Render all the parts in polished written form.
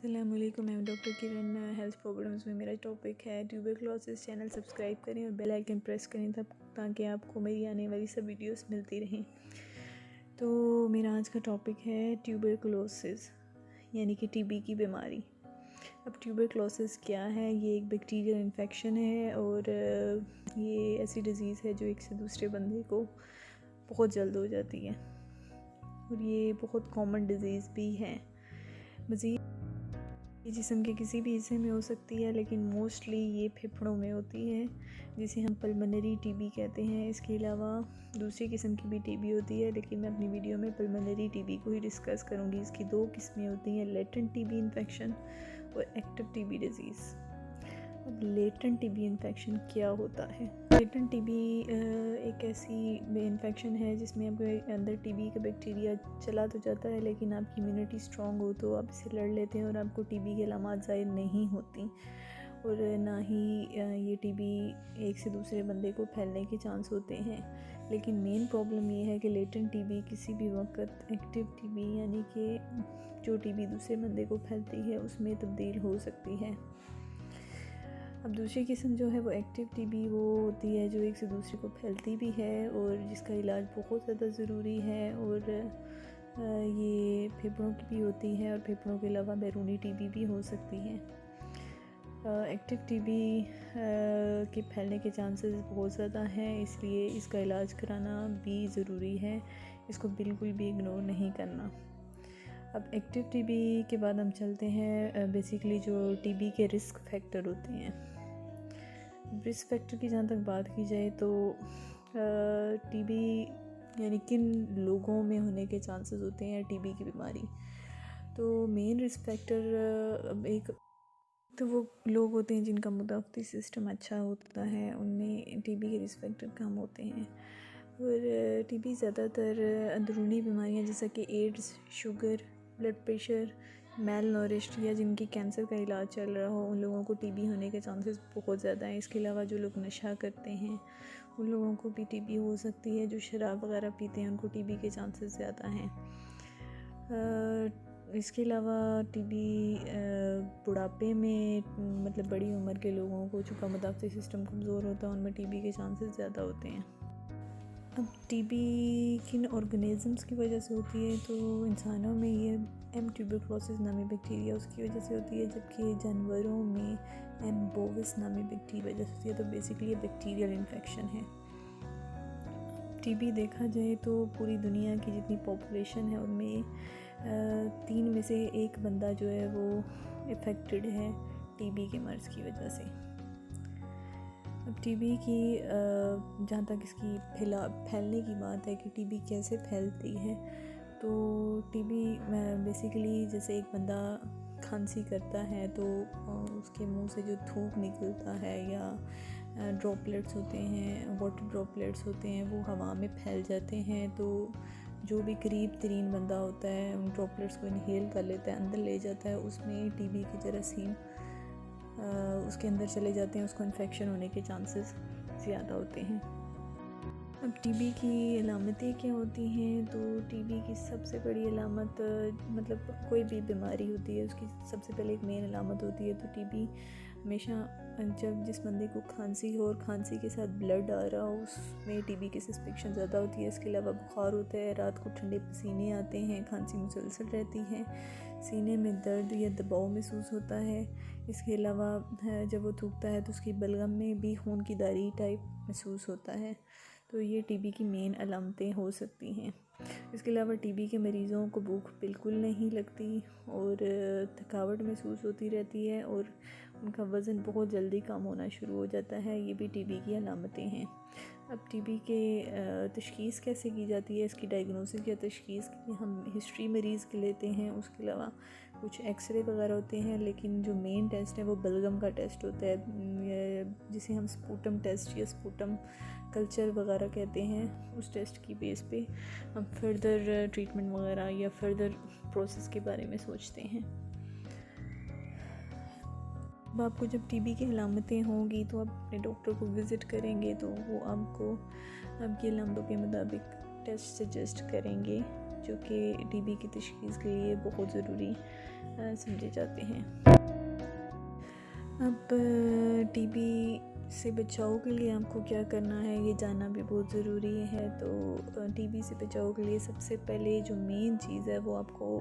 अस्सलाम वालेकुम, मैं डॉक्टर किरण। हेल्थ प्रॉब्लम्स में मेरा टॉपिक है ट्यूबरक्लोसिस। चैनल सब्सक्राइब करें और बेल आइकन प्रेस करें ताकि आपको मेरी आने वाली सब वीडियोस मिलती रहें। तो मेरा आज का टॉपिक है ट्यूबरक्लोसिस यानी कि टीबी की बीमारी। अब ट्यूबरक्लोसिस क्या है? ये एक बैक्टीरियल इन्फेक्शन है और ये ऐसी डिज़ीज़ है जो एक से दूसरे बंदे को बहुत जल्द हो जाती है और ये बहुत कॉमन डिज़ीज़ भी है। मज़ीद ये जिस्म के किसी भी हिस्से में हो सकती है, लेकिन मोस्टली ये फेफड़ों में होती है, जिसे हम पल्मोनरी टीबी कहते हैं। इसके अलावा दूसरी किस्म की भी टीबी होती है, लेकिन मैं अपनी वीडियो में पल्मोनरी टीबी को ही डिस्कस करूँगी। इसकी दो किस्में होती हैं, लेटेंट टीबी इन्फेक्शन और एक्टिव टीबी डिज़ीज़। अब लेटेंट टीबी इन्फेक्शन क्या होता है? लेटेंट टीबी एक ऐसी इन्फेक्शन है जिसमें आपके अंदर टीबी का बैक्टीरिया चला तो जाता है, लेकिन आपकी इम्यूनिटी स्ट्रॉन्ग हो तो आप इसे लड़ लेते हैं और आपको टीबी की अलामात ज़ाहिर नहीं होती और ना ही ये टीबी एक से दूसरे बंदे को फैलने के चांस होते हैं। लेकिन मेन प्रॉब्लम ये है कि लेटेंट टीबी किसी भी वक्त एक्टिव टीबी यानी कि जो टीबी दूसरे बंदे को फैलती है उसमें तब्दील हो सकती है। अब दूसरी किस्म जो है वो एक्टिव टीबी वो होती है जो एक से दूसरे को फैलती भी है और जिसका इलाज बहुत ज़्यादा ज़रूरी है और ये फेफड़ों की भी होती है और फेफड़ों के अलावा बैरूनी टीबी भी हो सकती है। एक्टिव टीबी के फैलने के चांसेस बहुत ज़्यादा हैं, इसलिए इसका इलाज कराना भी ज़रूरी है। इसको बिल्कुल भी इग्नोर नहीं करना। अब एक्टिव टीबी के बाद हम चलते हैं बेसिकली जो टीबी के रिस्क फैक्टर होते हैं। रिस्क फैक्टर की जहाँ तक बात की जाए तो टीबी यानी किन लोगों में होने के चांसेस होते हैं टीबी की बीमारी। तो मेन रिस्क फैक्टर एक तो वो लोग होते हैं जिनका मुदाफ़ती सिस्टम अच्छा होता है, उनमें टीबी के रिस्क फैक्टर कम होते हैं। और टीबी ज़्यादातर अंदरूनी बीमारियां जैसा कि AIDS, sugar, blood pressure, malnourished या जिनकी कैंसर का इलाज चल रहा हो, उन लोगों को टीबी होने के चांसेस बहुत ज़्यादा हैं। इसके अलावा जो लोग नशा करते हैं उन लोगों को भी टीबी हो सकती है। जो शराब वगैरह पीते हैं उनको टीबी के चांसेस ज़्यादा हैं। इसके अलावा टीबी बुढ़ापे में मतलब बड़ी उम्र के लोगों को चूँकि मुदाफ़ती सिस्टम कमज़ोर होता है उनमें टीबी के चांसेस ज़्यादा होते हैं। अब टीबी किन ऑर्गेनिज़म्स की वजह से होती है? तो इंसानों में ये एम ट्यूबरक्लोसिस नामी बैक्टीरिया उसकी वजह से होती है, जबकि जानवरों में एम बोविस नामी बैक्टीरिया वजह से होती है। तो बेसिकली ये बैक्टीरियल इन्फेक्शन है। टीबी देखा जाए तो पूरी दुनिया की जितनी पॉपुलेशन है उनमें 3 में से 1 बंदा जो है वो इफ़ेक्टेड है टीबी के मर्ज़ की वजह से। अब टीबी की जहाँ तक इसकी फैलने की बात है कि टीबी कैसे फैलती है, तो टीबी बेसिकली जैसे एक बंदा खांसी करता है तो उसके मुंह से जो थूक निकलता है या ड्रॉपलेट्स होते हैं, वाटर ड्रॉपलेट्स होते हैं, वो हवा में फैल जाते हैं। तो जो भी करीब तरीन बंदा होता है उन ड्रॉपलेट्स को इनहेल कर लेता है, अंदर ले जाता है, उसमें टीबी की जरासीम उसके अंदर चले जाते हैं, उसको इन्फेक्शन होने के चांसेस ज़्यादा होते हैं। अब टीबी की अलामतें क्या होती हैं? तो टीबी की सबसे बड़ी अलामत मतलब कोई भी बीमारी होती है उसकी सबसे पहले एक मेन अलामत होती है। तो टीबी हमेशा जब जिस बंदे को खांसी हो और खांसी के साथ ब्लड आ रहा हो उसमें टीबी की सस्पेक्शन ज़्यादा होती है। इसके अलावा बुखार होता है, रात को ठंडे पसीने आते हैं, खांसी मुसलसल रहती है, सीने में दर्द या दबाव महसूस होता है। इसके अलावा जब वो थूकता है तो उसकी बलगम में भी खून की दारी टाइप महसूस होता है। तो ये टीबी की मेन अलामतें हो सकती हैं। इसके अलावा टीबी के मरीज़ों को भूख बिल्कुल नहीं लगती और थकावट महसूस होती रहती है और उनका वज़न बहुत जल्दी कम होना शुरू हो जाता है। ये भी टीबी की अलामतें हैं। अब टीबी के तशख़ीस कैसे की जाती है? इसकी डायग्नोसिस या तशख़ीस के लिए हम हिस्ट्री मरीज़ के लेते हैं। उसके अलावा कुछ एक्सरे वगैरह होते हैं, लेकिन जो मेन टेस्ट है वो बलगम का टेस्ट होता है जिसे हम स्पूटम टेस्ट या स्पूटम कल्चर वगैरह कहते हैं। उस टेस्ट की बेस पे हम फर्दर ट्रीटमेंट वगैरह या फर्दर प्रोसेस के बारे में सोचते हैं। अब आपको जब टीबी की अलामतें होंगी तो आप अपने डॉक्टर को विज़िट करेंगे तो वो आपको आपकी अलामतों के मुताबिक टेस्ट सजेस्ट करेंगे जो कि टीबी की तशख़ीस के लिए बहुत ज़रूरी समझे जाते हैं। अब टीबी से बचाव के लिए आपको क्या करना है ये जानना भी बहुत ज़रूरी है। तो टीबी से बचाव के लिए सबसे पहले जो मेन चीज़ है वो आपको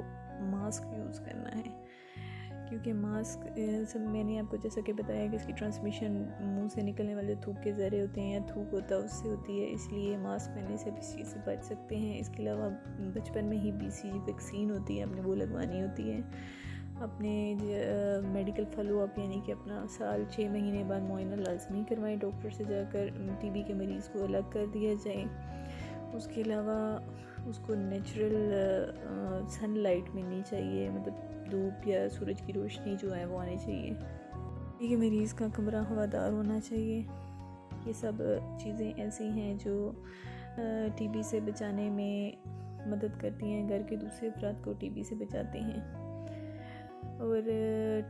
मास्क यूज़ करना है, क्योंकि मास्क सब मैंने आपको जैसा कि बताया कि इसकी ट्रांसमिशन मुंह से निकलने वाले थूक के ज़रिए होते हैं या थूक होता है उससे होती है, इसलिए मास्क पहनने से इस चीज़ से बच सकते हैं। इसके अलावा बचपन में ही BCG वैक्सीन होती है, आपने वो लगवानी होती है। अपने मेडिकल फॉलोअप यानी कि अपना साल 6 महीने बाद मुआयना लाजमी करवाएं डॉक्टर से जाकर, टीबी के मरीज़ को अलग कर दिया जाए। उसके अलावा उसको नेचुरल सनलाइट मिलनी चाहिए, मतलब धूप या सूरज की रोशनी जो है वो आनी चाहिए। टीबी के मरीज़ का कमरा हवादार होना चाहिए। ये सब चीज़ें ऐसी हैं जो टीबी से बचाने में मदद करती हैं, घर के दूसरे अफराद को टीबी से बचाते हैं। और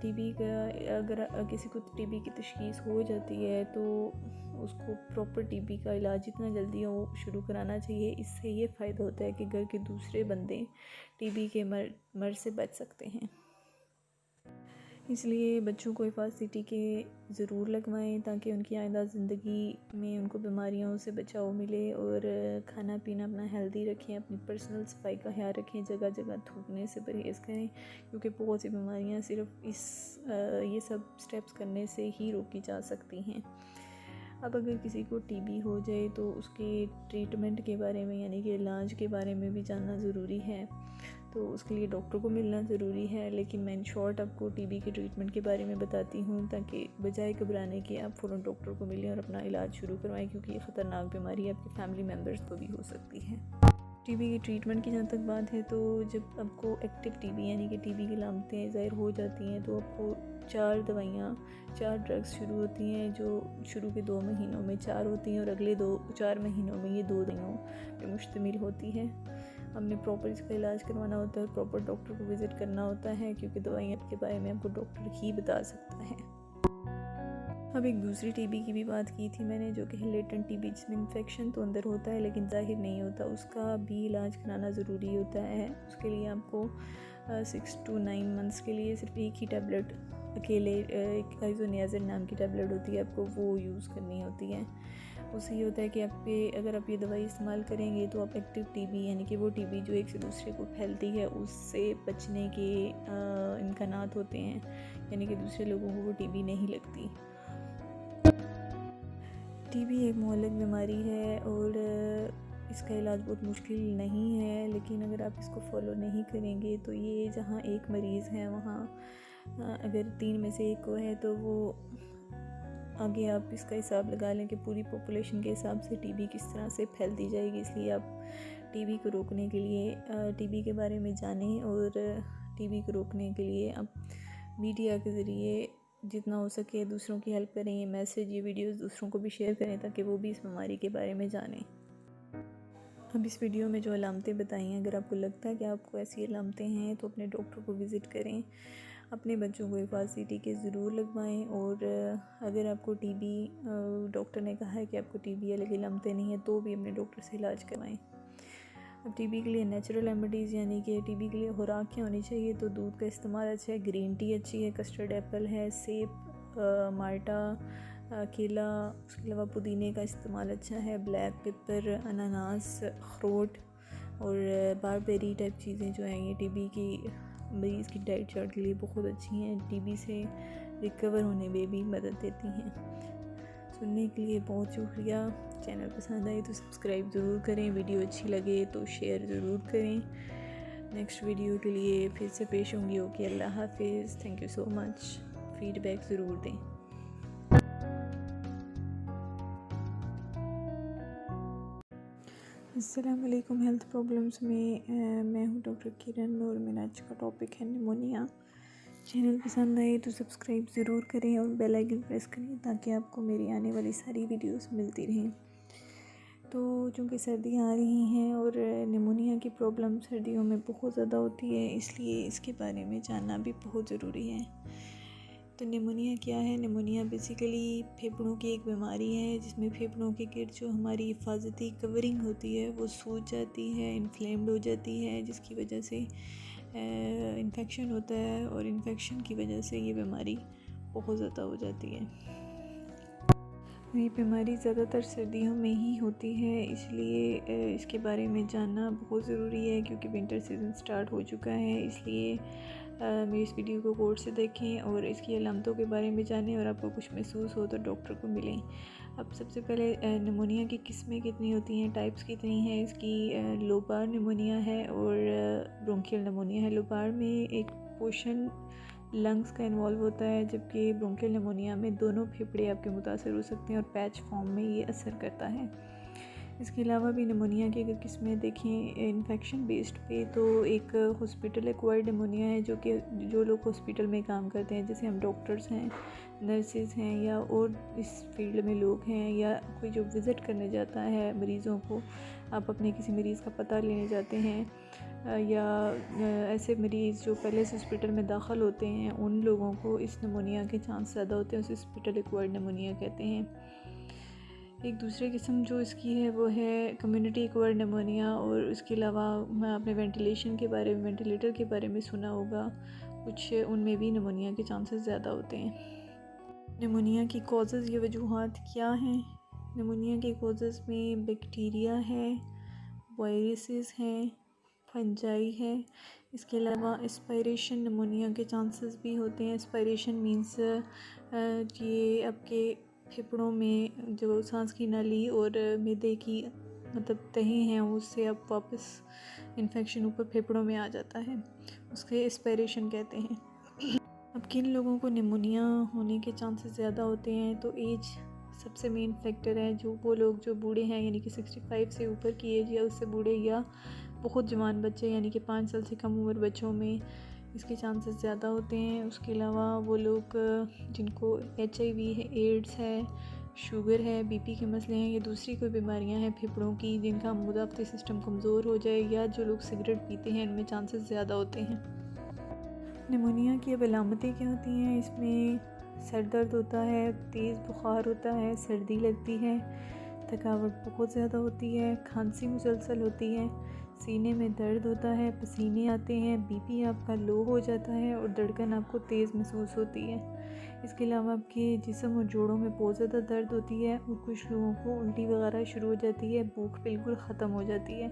टीबी का अगर किसी को टीबी की तशख़ीस हो जाती है तो उसको प्रॉपर टीबी का इलाज जितना जल्दी हो शुरू कराना चाहिए। इससे ये फ़ायदा होता है कि घर के दूसरे बंदे टीबी के मर से बच सकते हैं। इसलिए बच्चों को हिफाज़ती टीके ज़रूर लगवाएं ताकि उनकी आइंदा ज़िंदगी में उनको बीमारियों से बचाव मिले। और खाना पीना अपना हेल्दी रखें, अपनी पर्सनल सफाई का ख्याल रखें, जगह जगह थूकने से परहेज़ करें, क्योंकि बहुत सी बीमारियां सिर्फ ये सब स्टेप्स करने से ही रोकी जा सकती हैं। अब अगर किसी को टीबी हो जाए तो उसके ट्रीटमेंट के बारे में यानी कि इलाज के बारे में भी जानना ज़रूरी है, तो उसके लिए डॉक्टर को मिलना ज़रूरी है। लेकिन मैं इन शॉर्ट आपको टीबी के ट्रीटमेंट के बारे में बताती हूँ ताकि बजाय घबराने के आप फ़ौरन डॉक्टर को मिलें और अपना इलाज शुरू करवाएं, क्योंकि ये ख़तरनाक बीमारी आपके फैमिली मेम्बर्स को भी हो सकती है। टीबी की ट्रीटमेंट की जहाँ तक बात है तो जब आपको एक्टिव टीबी यानी कि टीबी की लामतें ज़ाहिर हो जाती हैं तो आपको 4 ड्रग्स शुरू होती हैं, जो शुरू के 2 महीनों में 4 होती हैं और अगले 4 महीनों में ये 2 दवाइयों पे मुश्तमिल होती है। हमने प्रॉपर इसका इलाज करवाना होता है, प्रॉपर डॉक्टर को विज़िट करना होता है, क्योंकि दवाइयाँ के बारे में आपको डॉक्टर ही बता सकता है। अब एक दूसरी टीबी की भी बात की थी मैंने, जो कि लेटेंट टीबी, जिसमें इन्फेक्शन तो अंदर होता है लेकिन ज़ाहिर नहीं होता, उसका भी इलाज कराना ज़रूरी होता है। उसके लिए आपको 6 to 9 मंथ्स के लिए सिर्फ एक ही टैबलेट अकेले, एक आइसोनियाज़िड नाम की टैबलेट होती है, आपको वो यूज़ करनी होती है। उससे ये होता है कि अगर आप ये दवाई इस्तेमाल करेंगे तो आप एक्टिव टीबी यानी कि वो टीबी जो एक से दूसरे को फैलती है उससे बचने के इम्कानात होते हैं, यानी कि दूसरे लोगों को वो टीबी नहीं लगती। टीबी एक मुअल्लक बीमारी है और इसका इलाज बहुत मुश्किल नहीं है, लेकिन अगर आप इसको फॉलो नहीं करेंगे तो ये जहाँ एक मरीज़ है वहाँ अगर 3 में से 1 को है तो वो आगे आप इसका हिसाब लगा लें कि पूरी पॉपुलेशन के हिसाब से टीबी किस तरह से फैलती जाएगी। इसलिए आप टीबी को रोकने के लिए टीबी के बारे में जानें और टीबी को रोकने के लिए आप मीडिया के ज़रिए जितना हो सके दूसरों की हेल्प करें। ये मैसेज, ये वीडियोस दूसरों को भी शेयर करें ताकि वो भी इस बीमारी के बारे में जानें। अब इस वीडियो में जो अलामतें बताई हैं, अगर आपको लगता है कि आपको ऐसी अलामतें हैं तो अपने डॉक्टर को विज़िट करें, अपने बच्चों को हिफाज़ती टीके ज़रूर लगवाएं। और अगर आपको टीबी डॉक्टर ने कहा है कि आपको टीबी है लेकिन अलामतें नहीं है तो भी अपने डॉक्टर से इलाज करवाएं। अब टीबी के लिए नेचुरल रेमेडीज़ यानी कि टीबी के लिए खुराक क्या होनी चाहिए, तो दूध का इस्तेमाल अच्छा है, ग्रीन टी अच्छी है, कस्टर्ड एप्पल है, सेब, माल्टा, केला, उसके अलावा पुदीने का इस्तेमाल अच्छा है, ब्लैक पेपर, अनानास, अखरोट और बारबेरी टाइप चीज़ें जो हैं ये टीबी की मरीज़ की डाइट चार्ट के लिए बहुत अच्छी हैं, टीबी से रिकवर होने में भी मदद देती हैं। सुनने के लिए बहुत शुक्रिया। चैनल पसंद आए तो सब्सक्राइब ज़रूर करें, वीडियो अच्छी लगे तो शेयर ज़रूर करें। नेक्स्ट वीडियो के लिए फिर से पेश होंगी। ओके, अल्लाह हाफिज़, thank you so much. Feedback ज़रूर दें। अस्सलाम वालेकुम। हेल्थ प्रॉब्लम्स में मैं हूँ डॉक्टर किरण और मेरा आज का टॉपिक है निमोनिया। चैनल पसंद आए तो सब्सक्राइब ज़रूर करें और बेल आइकन प्रेस करें ताकि आपको मेरी आने वाली सारी वीडियोस मिलती रहें। तो चूँकि सर्दियाँ आ रही हैं और निमोनिया की प्रॉब्लम सर्दियों में बहुत ज़्यादा होती है, इसलिए इसके बारे में जानना भी बहुत ज़रूरी है। तो निमोनिया क्या है? निमोनिया बेसिकली फेफड़ों की एक बीमारी है जिसमें फेफड़ों के गिर्द जो हमारी हिफाजती कवरिंग होती है वो सूज जाती है, इन्फ्लेम्ड हो जाती है, जिसकी वजह से इन्फेक्शन होता है और इन्फेक्शन की वजह से ये बीमारी बहुत ज़्यादा हो जाती है। ये बीमारी ज़्यादातर सर्दियों में ही होती है, इसलिए इसके बारे में जानना बहुत ज़रूरी है क्योंकि विंटर सीज़न स्टार्ट हो चुका है। इसलिए मेरी इस वीडियो को गौर से देखें और इसकी अलामतों के बारे में जानें और आपको कुछ महसूस हो तो डॉक्टर को मिलें। अब सबसे पहले निमोनिया की किस्में कितनी होती हैं, टाइप्स कितनी हैं इसकी। लोबार निमोनिया है और ब्रोंकियल निमोनिया है। लोबार में एक पोर्शन लंग्स का इन्वॉल्व होता है, जबकि ब्रोंकियल निमोनिया में दोनों फेफड़े आपके मुतासर हो सकते हैं और पैच फॉर्म में ये असर करता है। इसके अलावा भी निमोनिया की अगर किस्में देखें इन्फेक्शन बेस्ड पे, तो एक हॉस्पिटल एक्वायर्ड निमोनिया है जो लोग हॉस्पिटल में काम करते हैं, जैसे हम डॉक्टर्स हैं, नर्सेज हैं या और इस फील्ड में लोग हैं, या कोई जो विज़िट करने जाता है मरीज़ों को, आप अपने किसी मरीज़ का पता लेने जाते हैं, या ऐसे मरीज़ जो पहले से हॉस्पिटल में दाखिल होते हैं, उन लोगों को इस निमोनिया के चांस ज़्यादा होते हैं। उसे हॉस्पिटल एक्वायर्ड निमोनिया कहते हैं। एक दूसरी किस्म जो इसकी है वो है कम्युनिटी एक्वायर्ड निमोनिया, और उसके अलावा आपने वेंटिलेटर के बारे में सुना होगा कुछ, उनमें भी निमोनिया के चांसेस ज़्यादा होते हैं। निमोनिया की कॉजेज़ या वजूहात क्या हैं? निमोनिया के कॉजेज़ में बैक्टीरिया है, वायरसेस हैं, फंजाई है। इसके अलावा एस्पायरेशन निमोनिया के चांसेस भी होते हैं। एस्पायरेशन मीन्स ये आपके फेफड़ों में जो सांस की नाली और मैदे की मतलब तहें हैं उससे अब वापस इन्फेक्शन ऊपर फेफड़ों में आ जाता है, उसके एस्पायरेशन कहते हैं। अब किन लोगों को निमोनिया होने के चांसेस ज़्यादा होते हैं? तो एज सबसे मेन फैक्टर है। जो वो लोग जो बूढ़े हैं यानी कि 65 से ऊपर की एज, या उससे बूढ़े, या बहुत जवान बच्चे यानी कि 5 साल से कम उम्र बच्चों में इसके चांसेस ज़्यादा होते हैं। उसके अलावा वो लोग जिनको HIV है, एड्स है, शुगर है, BP के मसले हैं, या दूसरी कोई बीमारियां हैं फेफड़ों की जिनका मुदाफ़ती सिस्टम कमज़ोर हो जाए, या जो लोग सिगरेट पीते हैं, इनमें चांसेस ज़्यादा होते हैं। निमोनिया की अब अलामतें क्या होती हैं? इसमें सर दर्द होता है, तेज़ बुखार होता है, सर्दी लगती है, थकावट बहुत ज़्यादा होती है, खांसी मुसलसल होती है, सीने में दर्द होता है, पसीने आते हैं, BP आपका लो हो जाता है और धड़कन आपको तेज़ महसूस होती है। इसके अलावा आपके जिस्म और जोड़ों में बहुत ज़्यादा दर्द होती है और कुछ लोगों को उल्टी वगैरह शुरू हो जाती है, भूख बिल्कुल ख़त्म हो जाती है।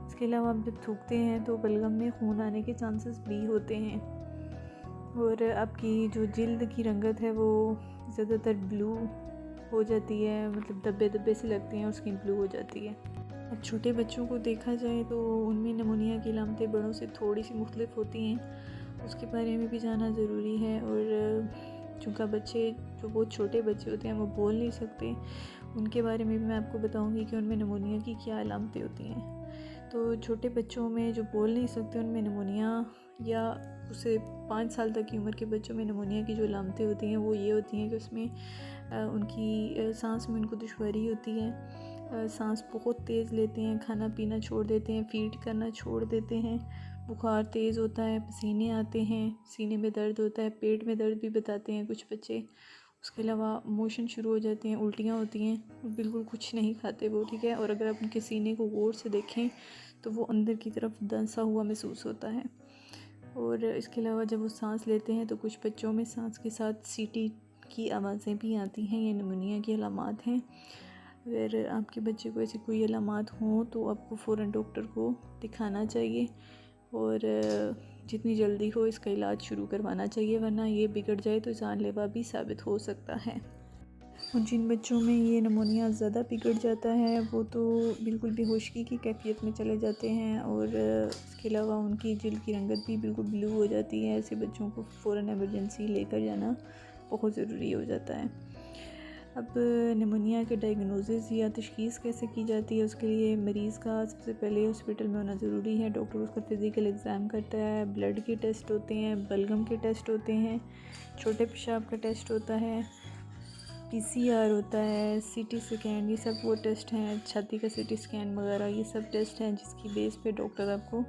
इसके अलावा आप जब थूकते हैं तो बलगम में खून आने के चांसेस भी होते हैं, और आपकी जो जिल्द की रंगत है वो ज़्यादातर ब्लू हो जाती है, मतलब धब्बे धब्बे से लगते हैं और स्किन ब्लू हो जाती है। अब छोटे बच्चों को देखा जाए तो उनमें निमोनिया की अलामतें बड़ों से थोड़ी सी मुख्तलिफ होती हैं, उसके बारे में भी जानना ज़रूरी है। और चूँकि बच्चे जो बहुत छोटे बच्चे होते हैं वो बोल नहीं सकते, उनके बारे में भी मैं आपको बताऊंगी कि उनमें निमोनिया की क्या अलामतें होती हैं। तो छोटे बच्चों में जो बोल नहीं सकते उनमें निमोनिया, या उससे 5 साल तक की उम्र के बच्चों में निमोनिया की जो अलामतें होती हैं वो ये होती हैं कि उसमें उनकी सांस में उनको दुश्वारी होती है, सांस बहुत तेज़ लेते हैं, खाना पीना छोड़ देते हैं, फीड करना छोड़ देते हैं, बुखार तेज़ होता है, पसीने आते हैं, सीने में दर्द होता है, पेट में दर्द भी बताते हैं कुछ बच्चे। उसके अलावा मोशन शुरू हो जाते हैं, उल्टियाँ होती हैं, बिल्कुल कुछ नहीं खाते वो, ठीक है। और अगर आप उनके सीने को गौर से देखें तो वो अंदर की तरफ दंसा हुआ महसूस होता है। और इसके अलावा जब वो सांस लेते हैं तो कुछ बच्चों में सांस के साथ सीटी की आवाज़ें भी आती हैं, ये निमोनिया की अलामात हैं। अगर आपके बच्चे को ऐसी कोई अलामात हों तो आपको फ़ौरन डॉक्टर को दिखाना चाहिए और जितनी जल्दी हो इसका इलाज शुरू करवाना चाहिए, वरना ये बिगड़ जाए तो जानलेवा भी साबित हो सकता है। और जिन बच्चों में ये निमोनिया ज़्यादा बिगड़ जाता है वो तो बिल्कुल बेहोशी की कैफियत में चले जाते हैं, और इसके अलावा उनकी जिल्द की रंगत भी बिल्कुल ब्लू हो जाती है। ऐसे बच्चों को फ़ौरन एमरजेंसी लेकर जाना बहुत ज़रूरी हो जाता है। अब निमोनिया के डायग्नोसिस या तशख़ीस कैसे की जाती है, उसके लिए मरीज़ का सबसे पहले हॉस्पिटल में होना ज़रूरी है। डॉक्टर उसका फ़िज़िकल एग्ज़ाम करता है, ब्लड के टेस्ट होते हैं, बलगम के टेस्ट होते हैं, छोटे पेशाब का टेस्ट होता है, PCR होता है, CT स्कैन, ये सब वो टेस्ट हैं, छाती का CT स्कैन वगैरह, ये सब टेस्ट हैं जिसकी बेस पे डॉक्टर आपको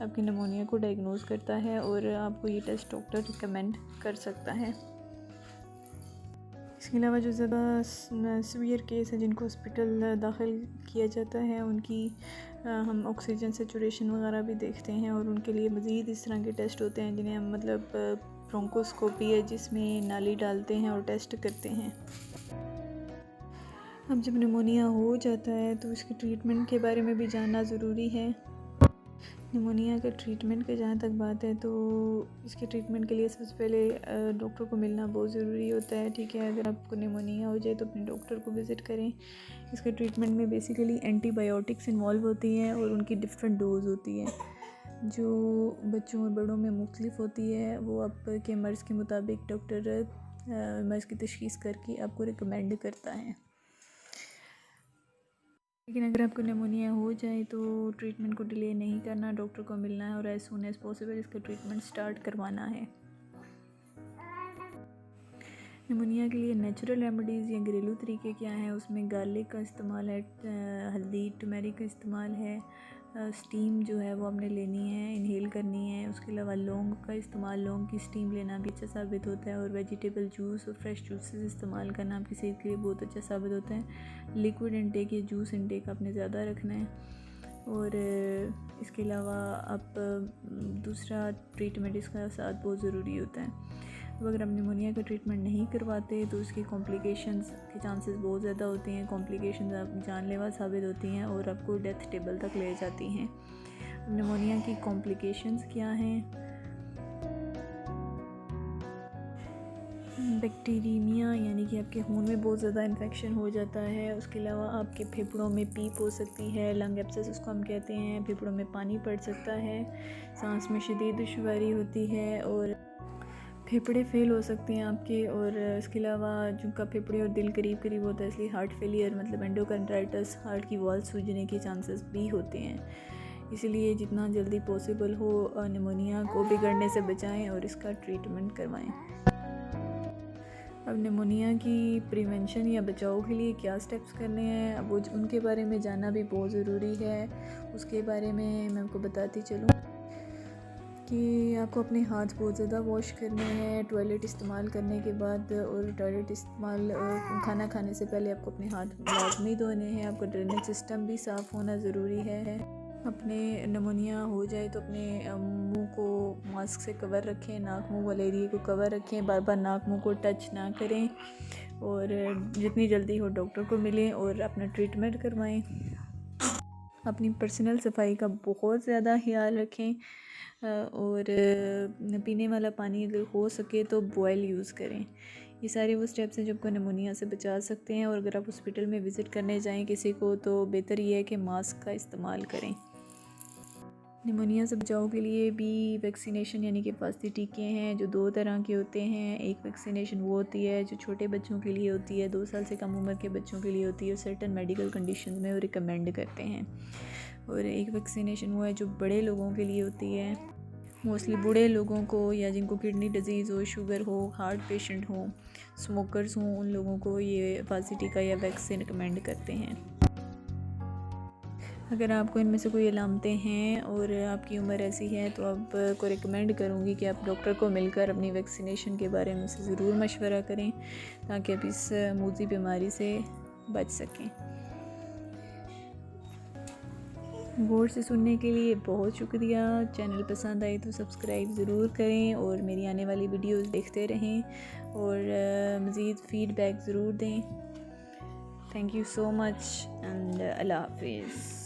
आपके निमोनिया को डायग्नोज़ करता है और आपको ये टेस्ट डॉक्टर रिकमेंड कर सकता है। इसके अलावा जो ज़्यादा सीवियर केस है जिनको हॉस्पिटल दाखिल किया जाता है उनकी हम ऑक्सीजन सेचुरेशन वगैरह भी देखते हैं, और उनके लिए मज़ीद इस तरह के टेस्ट होते हैं जिन्हें हम मतलब ब्रोंकोस्कोपी है, जिसमें नाली डालते हैं और टेस्ट करते हैं। अब जब निमोनिया हो जाता है तो इसके ट्रीटमेंट के बारे में भी जानना ज़रूरी है। निमोनिया के ट्रीटमेंट की जहाँ तक बात है तो इसके ट्रीटमेंट के लिए सबसे पहले डॉक्टर को मिलना बहुत ज़रूरी होता है। ठीक है, अगर आपको निमोनिया हो जाए तो अपने डॉक्टर को विज़िट करें। इसके ट्रीटमेंट में बेसिकली एंटीबायोटिक्स इन्वॉल्व होती हैं और उनकी डिफरेंट डोज होती है जो बच्चों और बड़ों में मुख्तलिफ होती है। वो आपके मर्ज़ के मुताबिक डॉक्टर मर्ज़ की तशख़ीस करके आपको रिकमेंड करता है। लेकिन अगर आपको निमोनिया हो जाए तो ट्रीटमेंट को डिले नहीं करना, डॉक्टर को मिलना है और एज़ सून एज़ पॉसिबल इसका ट्रीटमेंट स्टार्ट करवाना है। निमोनिया के लिए नेचुरल रेमेडीज़ या घरेलू तरीके क्या हैं, उसमें गार्लिक का इस्तेमाल है, हल्दी टर्मेरिक का इस्तेमाल है, स्टीम जो है वो आपने लेनी है, इनहेल करनी है। उसके अलावा लौंग का इस्तेमाल, लौंग की स्टीम लेना भी अच्छा साबित होता है, और वेजिटेबल जूस और फ्रेश जूसेस इस्तेमाल करना आपकी सेहत के लिए बहुत अच्छा साबित होता है। लिक्विड इंटेक या जूस इंटेक आपने ज़्यादा रखना है। और इसके अलावा आप दूसरा ट्रीटमेंट इसका साथ बहुत ज़रूरी होता है। अब अगर आप निमोनिया का ट्रीटमेंट नहीं करवाते तो उसकी कॉम्प्लिकेशंस के चांसेस बहुत ज़्यादा होते हैं। कॉम्प्लिकेशंस आप जानलेवा साबित होती हैं और आपको डेथ टेबल तक ले जाती हैं। निमोनिया की कॉम्प्लिकेशंस क्या हैं? बैक्टीरिया यानी कि आपके खून में बहुत ज़्यादा इन्फेक्शन हो जाता है। उसके अलावा आपके फेफड़ों में पीप हो सकती है, लंग एब्सेस उसको हम कहते हैं। फेफड़ों में पानी पड़ सकता है, सांस में शदीद दुश्वारी होती है और फेफड़े फेल हो सकते हैं आपके। और इसके अलावा जिनका फेफड़े और दिल करीब करीब होता है इसलिए हार्ट फेलियर मतलब एंडोकार्डाइटिस, हार्ट की वॉल सूजने के चांसेस भी होते हैं। इसलिए जितना जल्दी पॉसिबल हो निमोनिया को बिगड़ने से बचाएं और इसका ट्रीटमेंट करवाएं। अब निमोनिया की प्रिवेंशन या बचाव के लिए क्या स्टेप्स करने हैं, अब वो उनके बारे में जानना भी बहुत ज़रूरी है। उसके बारे में मैं आपको बताती चलूँ कि आपको अपने हाथ बहुत ज़्यादा वॉश करने हैं टॉयलेट इस्तेमाल करने के बाद, और टॉयलेट इस्तेमाल खाना खाने से पहले आपको अपने हाथ लाजमी धोने हैं। आपका ड्रेनेज सिस्टम भी साफ़ होना ज़रूरी है। अपने निमोनिया हो जाए तो अपने मुंह को मास्क से कवर रखें, नाक मुंह वाले एरिए को कवर रखें, बार बार नाक मुंह को टच ना करें, और जितनी जल्दी हो डॉक्टर को मिलें और अपना ट्रीटमेंट करवाएं। अपनी पर्सनल सफाई का बहुत ज़्यादा ख्याल रखें, और पीने वाला पानी अगर हो सके तो बॉयल यूज़ करें। ये सारे वो स्टेप्स हैं जो आपको निमोनिया से बचा सकते हैं। और अगर आप हॉस्पिटल में विज़िट करने जाएं किसी को तो बेहतर ये है कि मास्क का इस्तेमाल करें। निमोनिया से बचाव के लिए भी वैक्सीनेशन यानी कि हिफाजती टीके हैं जो 2 तरह के होते हैं। एक वैक्सीनेशन वो होती है जो छोटे बच्चों के लिए होती है, 2 साल से कम उम्र के बच्चों के लिए होती है, सर्टेन मेडिकल कंडीशन में वो रिकमेंड करते हैं। और एक वैक्सीनेशन वो है जो बड़े लोगों के लिए होती है, मोस्टली बूढ़े लोगों को या जिनको किडनी डिजीज़ हो, शुगर हो, हार्ट पेशेंट हो, स्मोकर्स हों, उन लोगों को ये हिफाजती टीका या वैक्सीन रिकमेंड करते हैं। अगर आपको इनमें से कोई अलामतें हैं और आपकी उम्र ऐसी है तो आपको रिकमेंड करूँगी कि आप डॉक्टर को मिलकर अपनी वैक्सीनेशन के बारे में से ज़रूर मशवरा करें ताकि आप इस मूज़ी बीमारी से बच सकें। गौर से सुनने के लिए बहुत शुक्रिया। चैनल पसंद आए तो सब्सक्राइब ज़रूर करें और मेरी आने वाली वीडियोस देखते रहें और मज़ीद फ़ीडबैक ज़रूर दें। Thank you so much and अल्लाह हाफिज़।